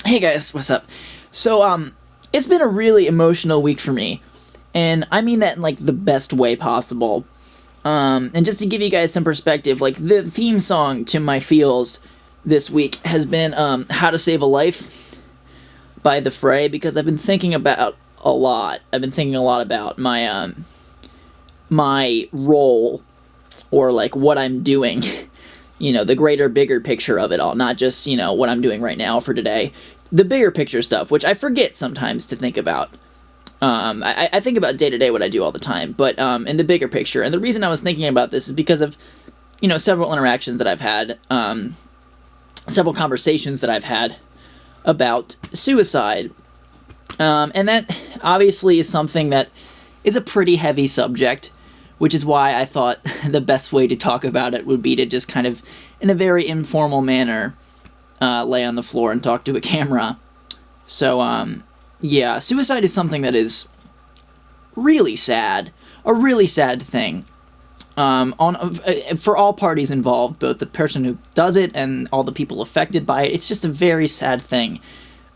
Hey guys, what's up? So, it's been a really emotional week for me, and I mean that in, like, the best way possible. And just to give you guys some perspective, like, the theme song to my feels this week has been, How to Save a Life by The Fray, because I've been thinking about a lot. I've been thinking a lot about my role, or, like, what I'm doing. You know, the greater, bigger picture of it all, not just, you know, what I'm doing right now for today. The bigger picture stuff, which I forget sometimes to think about. I think about day-to-day what I do all the time, but in the bigger picture. And the reason I was thinking about this is because of, you know, several interactions that I've had, several conversations that I've had about suicide. And that obviously is something that is a pretty heavy subject, which is why I thought the best way to talk about it would be to just kind of, in a very informal manner, lay on the floor and talk to a camera. So, yeah, suicide is something that is really sad, a really sad thing, for all parties involved, both the person who does it and all the people affected by it. It's just a very sad thing.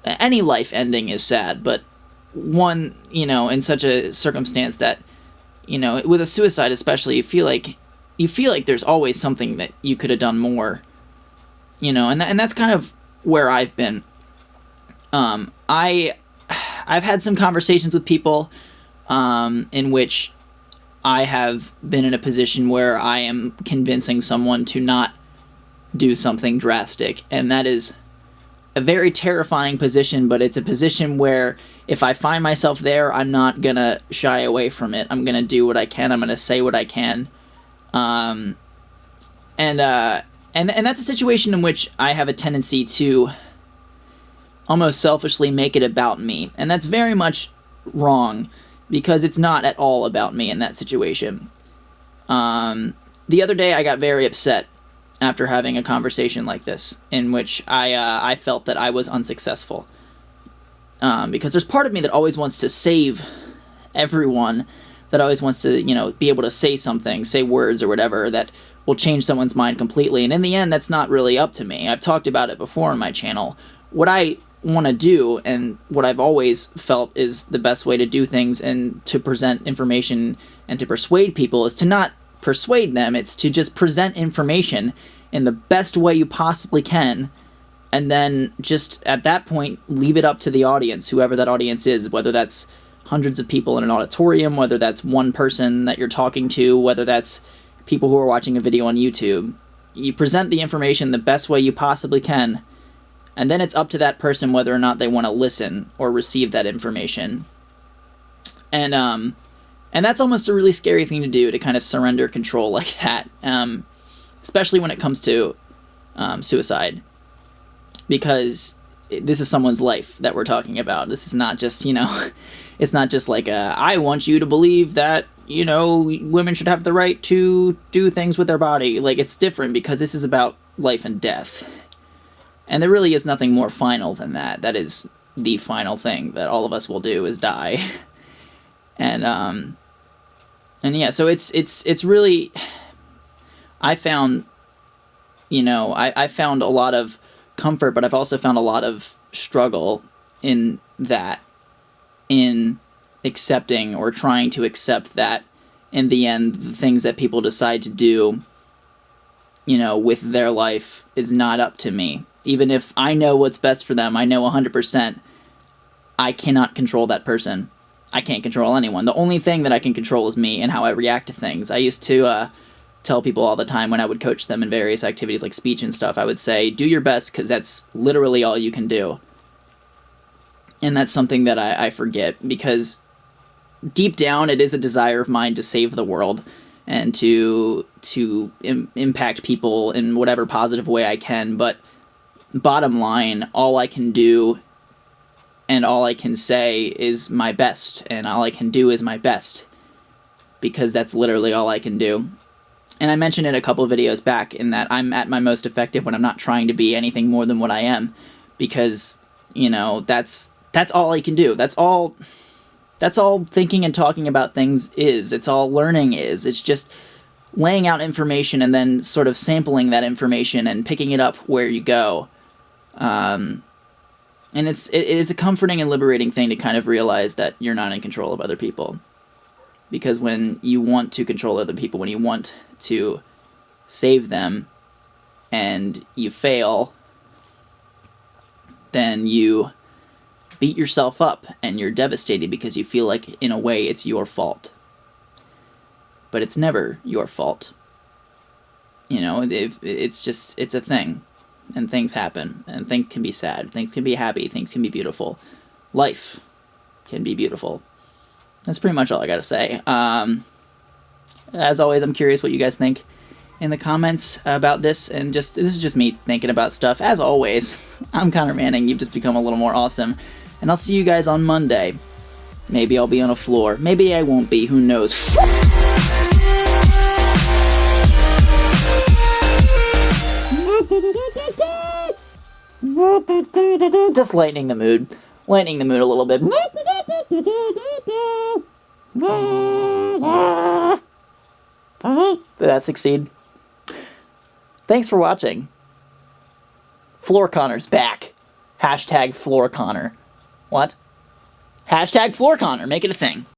Any life ending is sad, but one, you know, in such a circumstance that, you know, with a suicide especially, you feel like there's always something that you could have done more, you know, and that's kind of where I've been. I've had some conversations with people, in which I have been in a position where I am convincing someone to not do something drastic, and that is a very terrifying position, but it's a position where if I find myself there, I'm not gonna shy away from it. I'm gonna do what I can. I'm gonna say what I can. And that's a situation in which I have a tendency to almost selfishly make it about me. And that's very much wrong, because it's not at all about me in that situation. The other day I got very upset after having a conversation like this, in which I felt that I was unsuccessful. Because there's part of me that always wants to save everyone, that always wants to, you know, be able to say something, say words or whatever, that will change someone's mind completely. And in the end, that's not really up to me. I've talked about it before on my channel. What I want to do, and what I've always felt is the best way to do things and to present information and to persuade people, is to not persuade them. It's to just present information in the best way you possibly can, and then just at that point leave it up to the audience, whoever that audience is, whether that's hundreds of people in an auditorium, whether that's one person that you're talking to, whether that's people who are watching a video on YouTube. You present the information the best way you possibly can, and then it's up to that person whether or not they want to listen or receive that information. And that's almost a really scary thing to do, to kind of surrender control like that, especially when it comes to suicide, because this is someone's life that we're talking about. This is not just, you know, it's not just like I want you to believe that, you know, women should have the right to do things with their body. Like, it's different, because this is about life and death. And there really is nothing more final than that. That is the final thing that all of us will do, is die. And yeah, so it's really, I found, you know, I found a lot of comfort, but I've also found a lot of struggle in that, in accepting or trying to accept that in the end, the things that people decide to do, you know, with their life is not up to me. Even if I know what's best for them, I know 100%, I cannot control that person. I can't control anyone. The only thing that I can control is me and how I react to things. I used to tell people all the time when I would coach them in various activities like speech and stuff, I would say, do your best, because that's literally all you can do. And that's something that I forget, because deep down it is a desire of mine to save the world and to impact people in whatever positive way I can. But bottom line, all I can do and all I can say is my best, and all I can do is my best, because that's literally all I can do. And I mentioned it a couple of videos back, in that I'm at my most effective when I'm not trying to be anything more than what I am, because, you know, that's all I can do. That's all thinking and talking about things is. It's all learning is. It's just laying out information and then sort of sampling that information and picking it up where you go. And it is a comforting and liberating thing to kind of realize that you're not in control of other people. Because when you want to control other people, when you want to save them, and you fail, then you beat yourself up and you're devastated because you feel like, in a way, it's your fault. But it's never your fault. You know, it's a thing. And things happen. And things can be sad. Things can be happy. Things can be beautiful. Life can be beautiful. That's pretty much all I gotta say. As always, I'm curious what you guys think in the comments about this, and this is just me thinking about stuff. As always, I'm Connor Manning. You've just become a little more awesome, and I'll see you guys on Monday. Maybe I'll be on a floor. Maybe I won't be. Who knows? Just lightening the mood. Lightening the mood a little bit. Did that succeed? Thanks for watching. Floor Connor's back. Hashtag Floor Connor. What? Hashtag Floor Connor. Make it a thing.